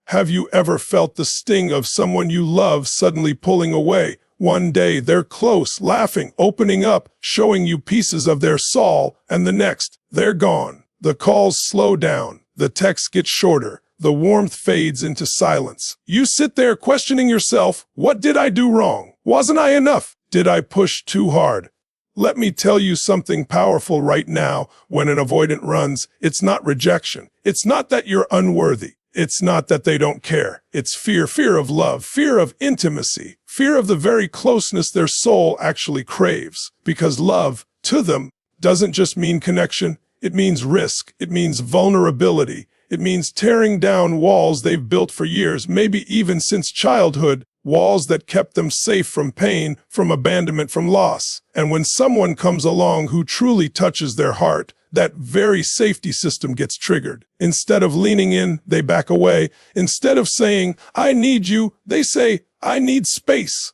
Have you ever felt the sting of someone you love suddenly pulling away? One day they're close, laughing, opening up, showing you pieces of their soul, and the next, they're gone. The calls slow down, the texts get shorter, the warmth fades into silence. You sit there questioning yourself, what did I do wrong? Wasn't I enough? Did I push too hard? Let me tell you something powerful right now. When an avoidant runs, it's not rejection. It's not that you're unworthy. It's not that they don't care. It's fear, fear of love, fear of intimacy, fear of the very closeness their soul actually craves. Because love, to them, doesn't just mean connection. It means risk. It means vulnerability. It means tearing down walls they've built for years, maybe even since childhood, walls that kept them safe from pain, from abandonment, from loss. And when someone comes along who truly touches their heart, that very safety system gets triggered. Instead of leaning in, they back away. Instead of saying, I need you, they say, I need space.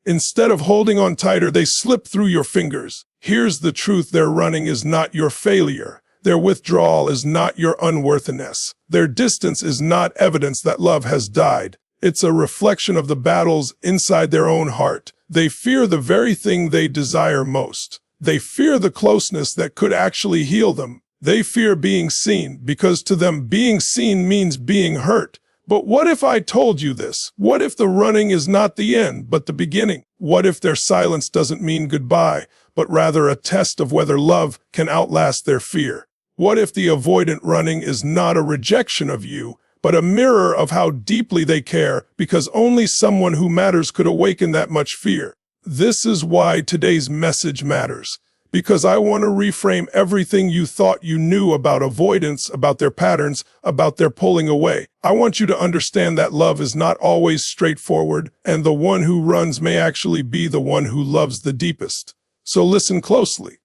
Instead of holding on tighter, they slip through your fingers. Here's the truth: their running is not your failure. Their withdrawal is not your unworthiness. Their distance is not evidence that love has died. It's a reflection of the battles inside their own heart. They fear the very thing they desire most. They fear the closeness that could actually heal them. They fear being seen, because to them being seen means being hurt. But what if I told you this? What if the running is not the end, but the beginning? What if their silence doesn't mean goodbye, but rather a test of whether love can outlast their fear? What if the avoidant running is not a rejection of you, but a mirror of how deeply they care, because only someone who matters could awaken that much fear? This is why today's message matters, because I want to reframe everything you thought you knew about avoidance, about their patterns, about their pulling away. I want you to understand that love is not always straightforward, and the one who runs may actually be the one who loves the deepest. So listen closely.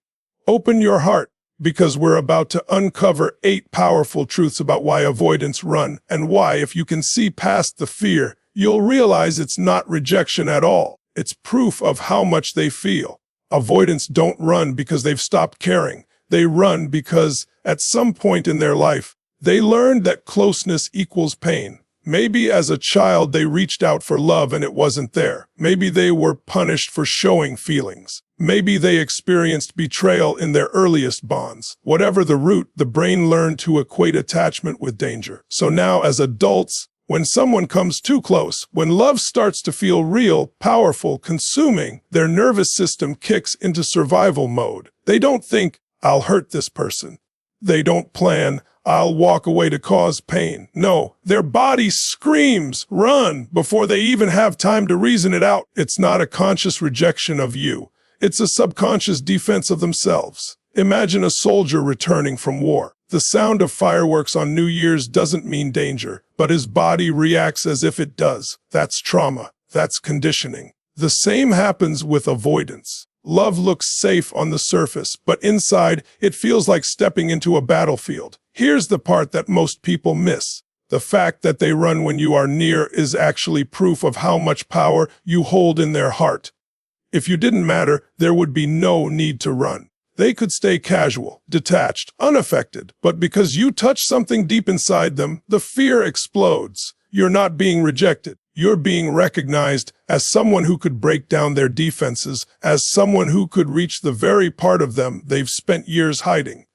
Open your heart, because we're about to uncover 8 powerful truths about why avoidants run, and why, if you can see past the fear, you'll realize it's not rejection at all. It's proof of how much they feel. Avoidants don't run because they've stopped caring. They run because, at some point in their life, they learned that closeness equals pain. Maybe as a child they reached out for love and it wasn't there. Maybe they were punished for showing feelings. Maybe they experienced betrayal in their earliest bonds. Whatever the root, the brain learned to equate attachment with danger. So now, as adults, when someone comes too close, when love starts to feel real, powerful, consuming, their nervous system kicks into survival mode. They don't think, I'll hurt this person. They don't plan, I'll walk away to cause pain. No, their body screams, run, before they even have time to reason it out. It's not a conscious rejection of you. It's a subconscious defense of themselves. Imagine a soldier returning from war. The sound of fireworks on New Year's doesn't mean danger, but his body reacts as if it does. That's trauma. That's conditioning. The same happens with avoidance. Love looks safe on the surface, but inside, it feels like stepping into a battlefield. Here's the part that most people miss. The fact that they run when you are near is actually proof of how much power you hold in their heart. If you didn't matter, there would be no need to run. They could stay casual, detached, unaffected, but because you touch something deep inside them, the fear explodes. You're not being rejected. You're being recognized as someone who could break down their defenses, as someone who could reach the very part of them they've spent years hiding.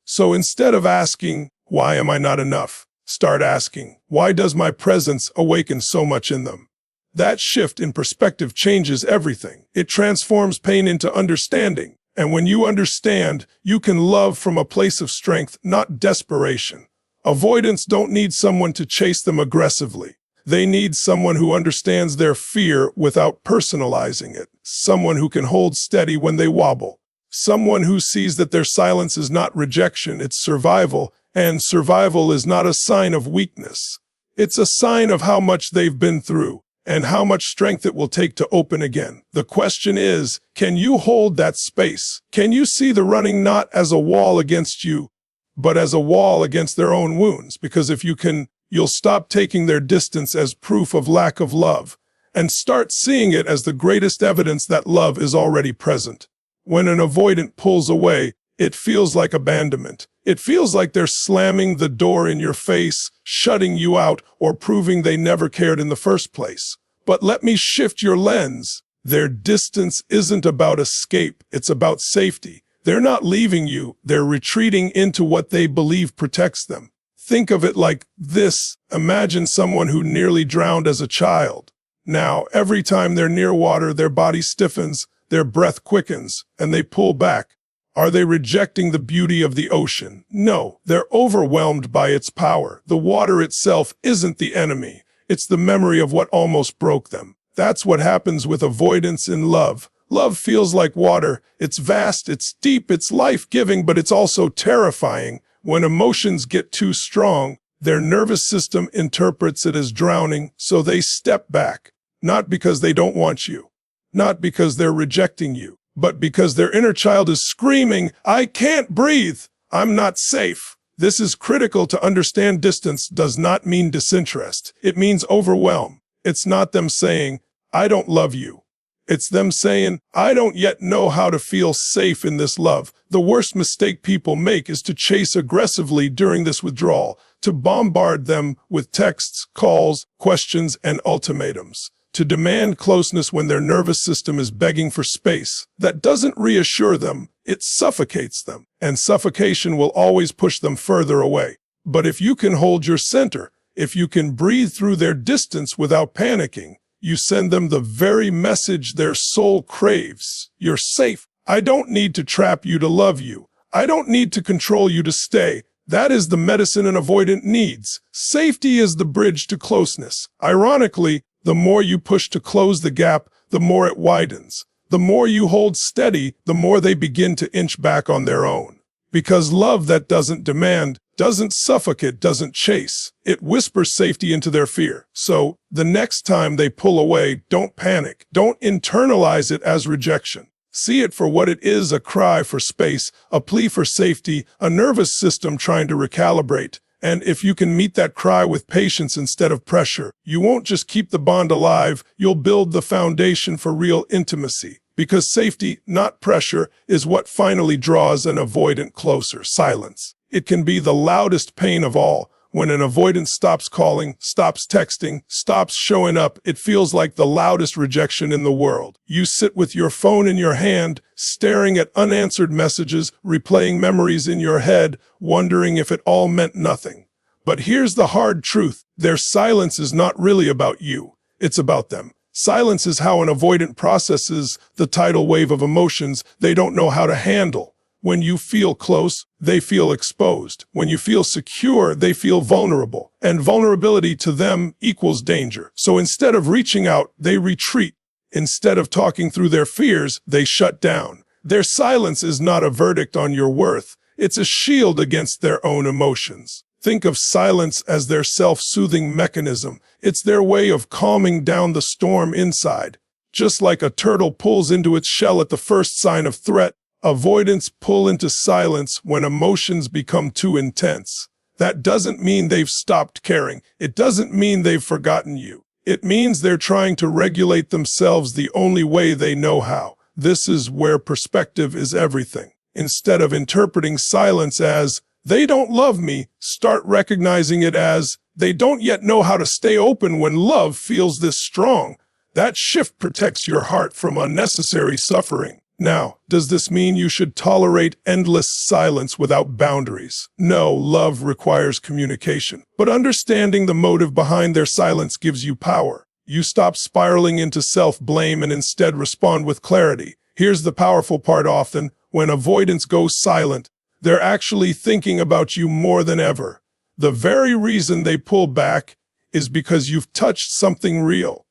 So instead of asking, why am I not enough? Start asking, why does my presence awaken so much in them? That shift in perspective changes everything. It transforms pain into understanding. And when you understand, you can love from a place of strength, not desperation. Avoidants don't need someone to chase them aggressively. They need someone who understands their fear without personalizing it. Someone who can hold steady when they wobble. Someone who sees that their silence is not rejection, it's survival, and survival is not a sign of weakness. It's a sign of how much they've been through, and how much strength it will take to open again. The question is, can you hold that space? Can you see the running not as a wall against you, but as a wall against their own wounds? Because if you can, you'll stop taking their distance as proof of lack of love, and start seeing it as the greatest evidence that love is already present. When an avoidant pulls away, it feels like abandonment. It feels like they're slamming the door in your face, shutting you out, or proving they never cared in the first place. But let me shift your lens. Their distance isn't about escape, it's about safety. They're not leaving you, they're retreating into what they believe protects them. Think of it like this. Imagine someone who nearly drowned as a child. Now, every time they're near water, their body stiffens, their breath quickens, and they pull back. Are they rejecting the beauty of the ocean? No, they're overwhelmed by its power. The water itself isn't the enemy. It's the memory of what almost broke them. That's what happens with avoidance in love. Love feels like water. It's vast, it's deep, it's life-giving, but it's also terrifying. When emotions get too strong, their nervous system interprets it as drowning, so they step back. Not because they don't want you, not because they're rejecting you, but because their inner child is screaming, "I can't breathe. I'm not safe." This is critical to understand. Distance does not mean disinterest. It means overwhelm. It's not them saying, "I don't love you." It's them saying, "I don't yet know how to feel safe in this love." The worst mistake people make is to chase aggressively during this withdrawal, to bombard them with texts, calls, questions, and ultimatums, to demand closeness when their nervous system is begging for space. That doesn't reassure them, it suffocates them, and suffocation will always push them further away. But if you can hold your center, if you can breathe through their distance without panicking, you send them the very message their soul craves. You're safe. I don't need to trap you to love you. I don't need to control you to stay. That is the medicine an avoidant needs. Safety is the bridge to closeness. Ironically, the more you push to close the gap, the more it widens. The more you hold steady, the more they begin to inch back on their own. Because love that doesn't demand, doesn't suffocate, doesn't chase. It whispers safety into their fear. So, the next time they pull away, don't panic. Don't internalize it as rejection. See it for what it is: a cry for space, a plea for safety, a nervous system trying to recalibrate. And if you can meet that cry with patience instead of pressure, you won't just keep the bond alive, you'll build the foundation for real intimacy. Because safety, not pressure, is what finally draws an avoidant closer. Silence. It can be the loudest pain of all. When an avoidant stops calling, stops texting, stops showing up, it feels like the loudest rejection in the world. You sit with your phone in your hand, staring at unanswered messages, replaying memories in your head, wondering if it all meant nothing. But here's the hard truth. Their silence is not really about you. It's about them. Silence is how an avoidant processes the tidal wave of emotions they don't know how to handle. When you feel close, they feel exposed. When you feel secure, they feel vulnerable. And vulnerability to them equals danger. So instead of reaching out, they retreat. Instead of talking through their fears, they shut down. Their silence is not a verdict on your worth. It's a shield against their own emotions. Think of silence as their self-soothing mechanism. It's their way of calming down the storm inside. Just like a turtle pulls into its shell at the first sign of threat, avoidants pull into silence when emotions become too intense. That doesn't mean they've stopped caring. It doesn't mean they've forgotten you. It means they're trying to regulate themselves the only way they know how. This is where perspective is everything. Instead of interpreting silence as, "They don't love me," start recognizing it as, "They don't yet know how to stay open when love feels this strong." That shift protects your heart from unnecessary suffering. Now, does this mean you should tolerate endless silence without boundaries? No, love requires communication. But understanding the motive behind their silence gives you power. You stop spiraling into self-blame and instead respond with clarity. Here's the powerful part: often, when avoidance goes silent, they're actually thinking about you more than ever. The very reason they pull back is because you've touched something real,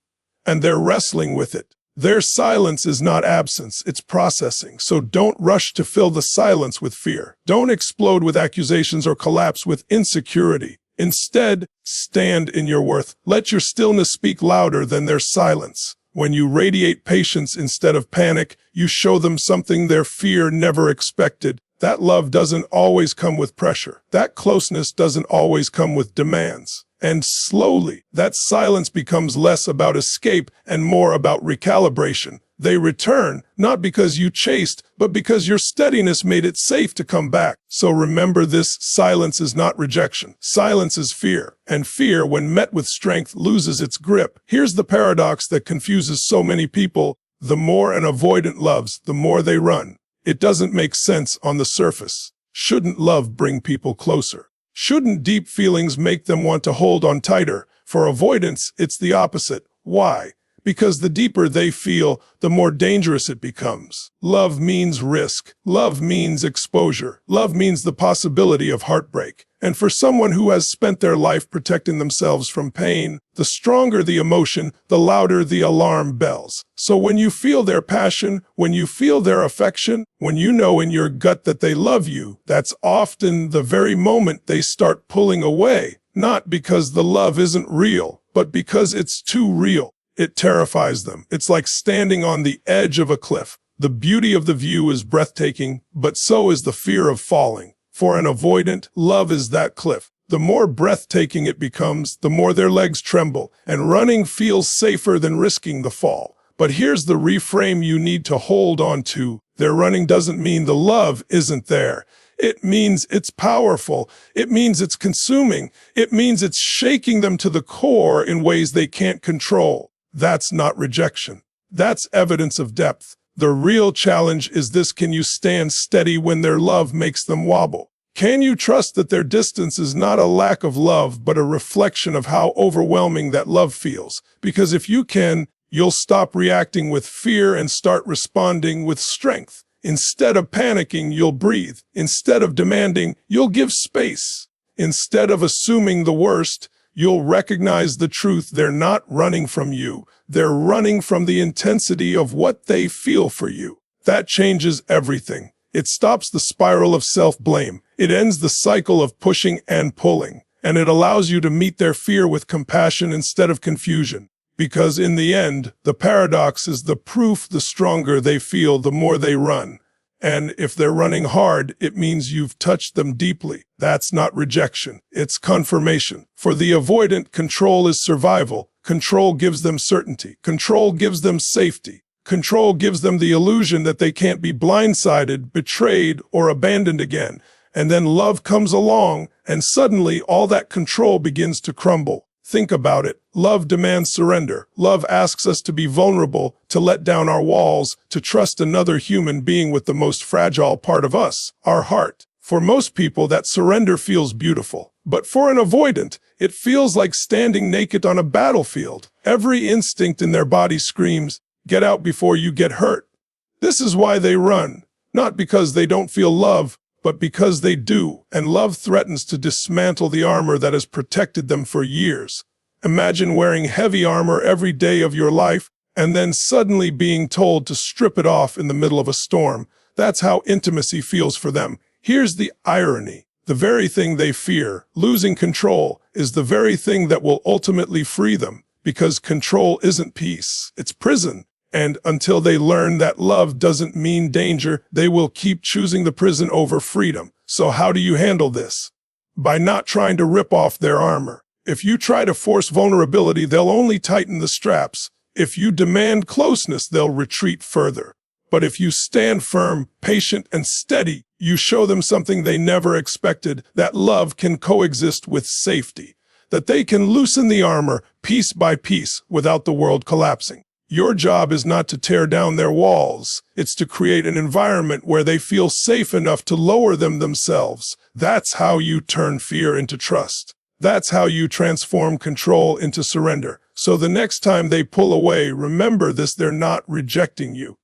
and they're wrestling with it. Their silence is not absence, it's processing. So don't rush to fill the silence with fear. Don't explode with accusations or collapse with insecurity. Instead, stand in your worth. Let your stillness speak louder than their silence. When you radiate patience instead of panic, you show them something their fear never expected. That love doesn't always come with pressure. That closeness doesn't always come with demands. And slowly, that silence becomes less about escape and more about recalibration. They return, not because you chased, but because your steadiness made it safe to come back. So remember this, silence is not rejection. Silence is fear. And fear, when met with strength, loses its grip. Here's the paradox that confuses so many people. The more an avoidant loves, the more they run. It doesn't make sense on the surface. Shouldn't love bring people closer? Shouldn't deep feelings make them want to hold on tighter? For avoidance, it's the opposite. Why? Because the deeper they feel, the more dangerous it becomes. Love means risk. Love means exposure. Love means the possibility of heartbreak. And for someone who has spent their life protecting themselves from pain, the stronger the emotion, the louder the alarm bells. So when you feel their passion, when you feel their affection, when you know in your gut that they love you, that's often the very moment they start pulling away. Not because the love isn't real, but because it's too real. It terrifies them. It's like standing on the edge of a cliff. The beauty of the view is breathtaking, but so is the fear of falling. For an avoidant, love is that cliff. The more breathtaking it becomes, the more their legs tremble, and running feels safer than risking the fall. But here's the reframe you need to hold on to. Their running doesn't mean the love isn't there. It means it's powerful. It means it's consuming. It means it's shaking them to the core in ways they can't control. That's not rejection. That's evidence of depth. The real challenge is this: can you stand steady when their love makes them wobble? Can you trust that their distance is not a lack of love, but a reflection of how overwhelming that love feels? Because if you can, you'll stop reacting with fear and start responding with strength. Instead of panicking, you'll breathe. Instead of demanding, you'll give space. Instead of assuming the worst, you'll recognize the truth. They're not running from you. They're running from the intensity of what they feel for you. That changes everything. It stops the spiral of self-blame. It ends the cycle of pushing and pulling. And it allows you to meet their fear with compassion instead of confusion. Because in the end, the paradox is the proof: the stronger they feel, the more they run. And if they're running hard, it means you've touched them deeply. That's not rejection. It's confirmation. For the avoidant, control is survival. Control gives them certainty. Control gives them safety. Control gives them the illusion that they can't be blindsided, betrayed, or abandoned again. And then love comes along, and suddenly all that control begins to crumble. Think about it. Love demands surrender. Love asks us to be vulnerable, to let down our walls, to trust another human being with the most fragile part of us, our heart. For most people, that surrender feels beautiful. But for an avoidant, it feels like standing naked on a battlefield. Every instinct in their body screams, "Get out before you get hurt." This is why they run. Not because they don't feel love, but because they do, and love threatens to dismantle the armor that has protected them for years. Imagine wearing heavy armor every day of your life, and then suddenly being told to strip it off in the middle of a storm. That's how intimacy feels for them. Here's the irony. The very thing they fear, losing control, is the very thing that will ultimately free them, because control isn't peace, it's prison. And until they learn that love doesn't mean danger, they will keep choosing the prison over freedom. So how do you handle this? By not trying to rip off their armor. If you try to force vulnerability, they'll only tighten the straps. If you demand closeness, they'll retreat further. But if you stand firm, patient, and steady, you show them something they never expected: that love can coexist with safety, that they can loosen the armor piece by piece without the world collapsing. Your job is not to tear down their walls. It's to create an environment where they feel safe enough to lower them themselves. That's how you turn fear into trust. That's how you transform control into surrender. So the next time they pull away, remember this: they're not rejecting you.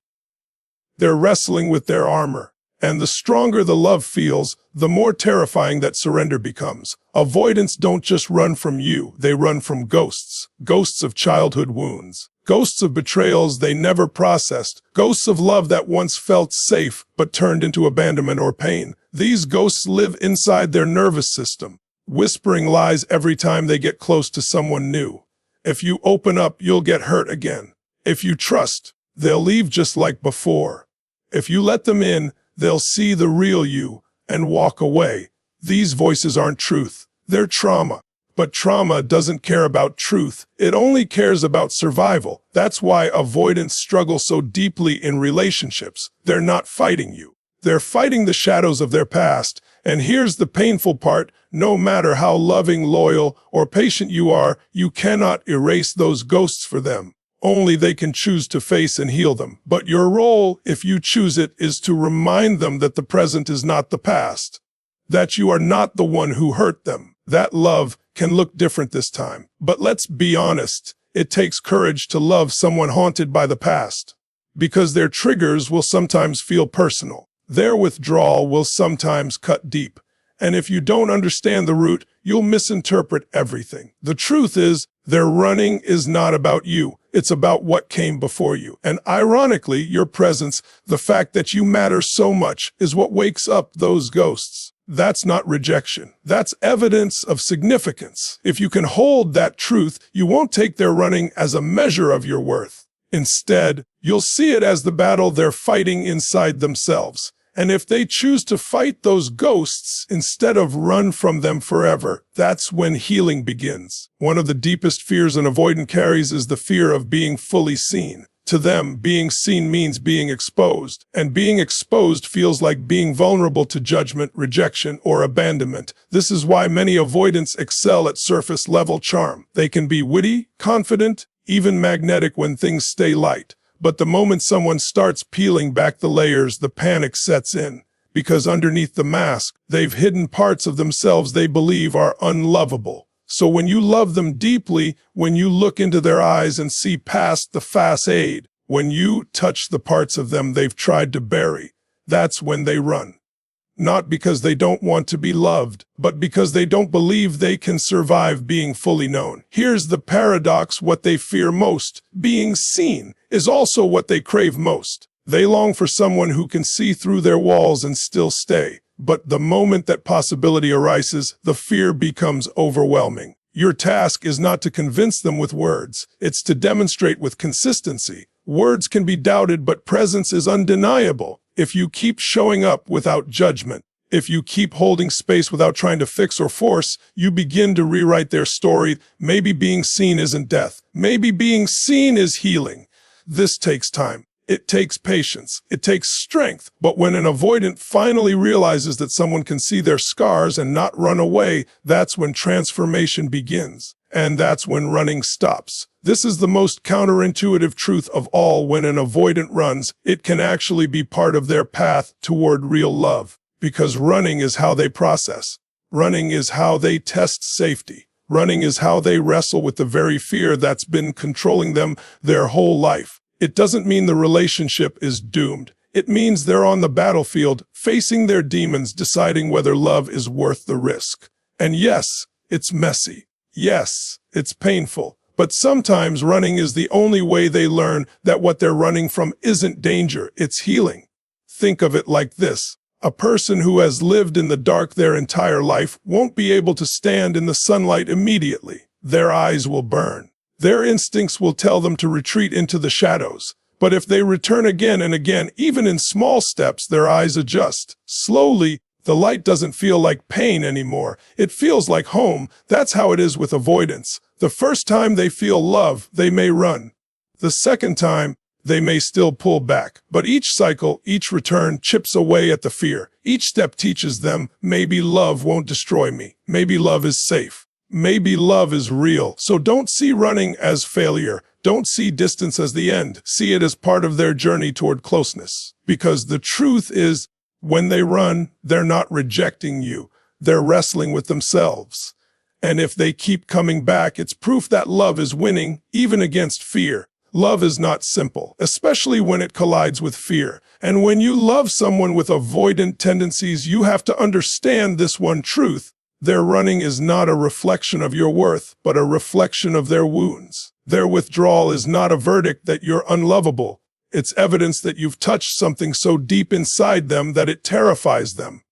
They're wrestling with their armor. And the stronger the love feels, the more terrifying that surrender becomes. Avoidants don't just run from you, they run from ghosts. Ghosts of childhood wounds. Ghosts of betrayals they never processed. Ghosts of love that once felt safe, but turned into abandonment or pain. These ghosts live inside their nervous system, whispering lies every time they get close to someone new. If you open up, you'll get hurt again. If you trust, they'll leave just like before. If you let them in, they'll see the real you and walk away. These voices aren't truth, they're trauma. But trauma doesn't care about truth. It only cares about survival. That's why avoidants struggle so deeply in relationships. They're not fighting you. They're fighting the shadows of their past. And here's the painful part. No matter how loving, loyal, or patient you are, you cannot erase those ghosts for them. Only they can choose to face and heal them. But your role, if you choose it, is to remind them that the present is not the past. That you are not the one who hurt them. That love can look different this time. But let's be honest, it takes courage to love someone haunted by the past. Because their triggers will sometimes feel personal. Their withdrawal will sometimes cut deep. And if you don't understand the root, you'll misinterpret everything. The truth is, their running is not about you. It's about what came before you. And ironically, your presence, the fact that you matter so much, is what wakes up those ghosts. That's not rejection. That's evidence of significance. If you can hold that truth, you won't take their running as a measure of your worth. Instead, you'll see it as the battle they're fighting inside themselves. And if they choose to fight those ghosts instead of run from them forever, that's when healing begins. One of the deepest fears an avoidant carries is the fear of being fully seen. To them, being seen means being exposed, and being exposed feels like being vulnerable to judgment, rejection, or abandonment. This is why many avoidants excel at surface-level charm. They can be witty, confident, even magnetic when things stay light. But the moment someone starts peeling back the layers, the panic sets in. Because underneath the mask, they've hidden parts of themselves they believe are unlovable. So when you love them deeply, when you look into their eyes and see past the facade, when you touch the parts of them they've tried to bury, that's when they run. Not because they don't want to be loved, but because they don't believe they can survive being fully known. Here's the paradox: what they fear most, being seen, is also what they crave most. They long for someone who can see through their walls and still stay. But the moment that possibility arises, the fear becomes overwhelming. Your task is not to convince them with words. It's to demonstrate with consistency. Words can be doubted, but presence is undeniable. If you keep showing up without judgment, if you keep holding space without trying to fix or force, you begin to rewrite their story. Maybe being seen isn't death. Maybe being seen is healing. This takes time. It takes patience. It takes strength. But when an avoidant finally realizes that someone can see their scars and not run away, that's when transformation begins. And that's when running stops. This is the most counterintuitive truth of all. When an avoidant runs, it can actually be part of their path toward real love. Because running is how they process. Running is how they test safety. Running is how they wrestle with the very fear that's been controlling them their whole life. It doesn't mean the relationship is doomed. It means they're on the battlefield, facing their demons, deciding whether love is worth the risk. And yes, it's messy. Yes, it's painful. But sometimes running is the only way they learn that what they're running from isn't danger, it's healing. Think of it like this. A person who has lived in the dark their entire life won't be able to stand in the sunlight immediately. Their eyes will burn. Their instincts will tell them to retreat into the shadows. But if they return again and again, even in small steps, their eyes adjust. Slowly, the light doesn't feel like pain anymore. It feels like home. That's how it is with avoidance. The first time they feel love, they may run. The second time, they may still pull back. But each cycle, each return chips away at the fear. Each step teaches them, maybe love won't destroy me. Maybe love is safe. Maybe love is real. So don't see running as failure. Don't see distance as the end. See it as part of their journey toward closeness. Because the truth is, when they run, they're not rejecting you. They're wrestling with themselves. And if they keep coming back, it's proof that love is winning, even against fear. Love is not simple, especially when it collides with fear. And when you love someone with avoidant tendencies, you have to understand this one truth. Their running is not a reflection of your worth, but a reflection of their wounds. Their withdrawal is not a verdict that you're unlovable. It's evidence that you've touched something so deep inside them that it terrifies them.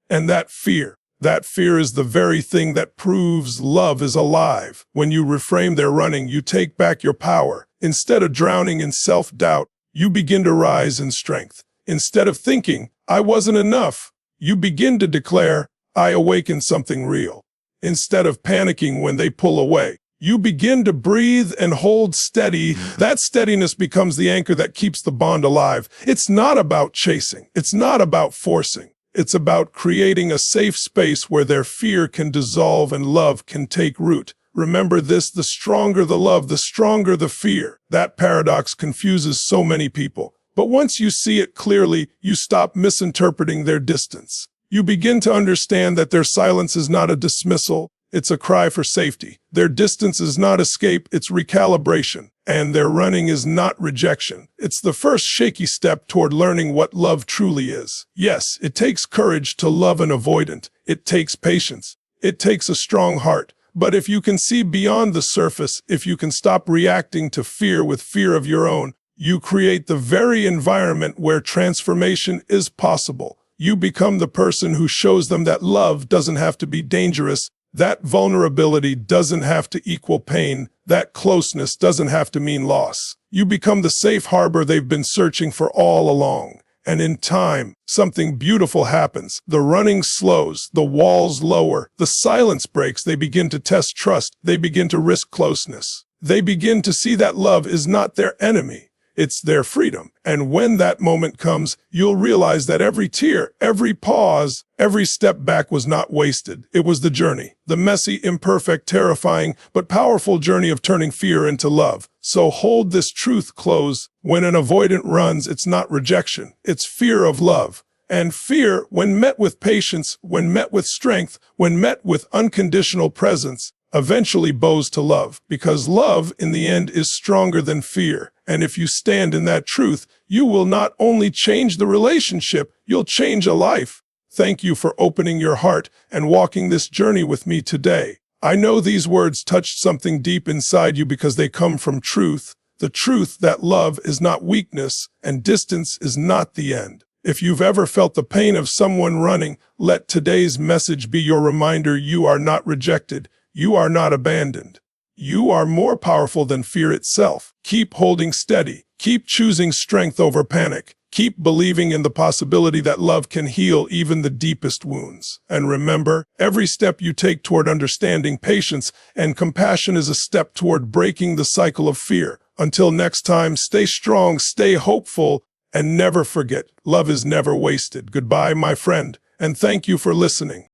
And that fear is the very thing that proves love is alive. When you reframe their running, you take back your power. Instead of drowning in self-doubt, you begin to rise in strength. Instead of thinking, I wasn't enough, you begin to declare, I awakened something real. Instead of panicking when they pull away, you begin to breathe and hold steady. That steadiness becomes the anchor that keeps the bond alive. It's not about chasing. It's not about forcing. It's about creating a safe space where their fear can dissolve and love can take root. Remember this, the stronger the love, the stronger the fear. That paradox confuses so many people. But once you see it clearly, you stop misinterpreting their distance. You begin to understand that their silence is not a dismissal. It's a cry for safety. Their distance is not escape, it's recalibration. And their running is not rejection. It's the first shaky step toward learning what love truly is. Yes, it takes courage to love an avoidant. It takes patience. It takes a strong heart. But if you can see beyond the surface, if you can stop reacting to fear with fear of your own, you create the very environment where transformation is possible. You become the person who shows them that love doesn't have to be dangerous. That vulnerability doesn't have to equal pain. That closeness doesn't have to mean loss. You become the safe harbor they've been searching for all along. And in time, something beautiful happens. The running slows, the walls lower, the silence breaks. They begin to test trust. They begin to risk closeness. They begin to see that love is not their enemy. It's their freedom. And when that moment comes, you'll realize that every tear, every pause, every step back was not wasted. It was the journey, the messy, imperfect, terrifying, but powerful journey of turning fear into love. So hold this truth close. When an avoidant runs, it's not rejection, it's fear of love. And fear, when met with patience, when met with strength, when met with unconditional presence, eventually bows to love, because love, in the end, is stronger than fear. And if you stand in that truth, you will not only change the relationship, you'll change a life. Thank you for opening your heart and walking this journey with me today. I know these words touched something deep inside you because they come from truth, the truth that love is not weakness and distance is not the end. If you've ever felt the pain of someone running, let today's message be your reminder you are not rejected. You are not abandoned. You are more powerful than fear itself. Keep holding steady. Keep choosing strength over panic. Keep believing in the possibility that love can heal even the deepest wounds. And remember, every step you take toward understanding, patience, and compassion is a step toward breaking the cycle of fear. Until next time, stay strong, stay hopeful, and never forget, love is never wasted. Goodbye, my friend, and thank you for listening.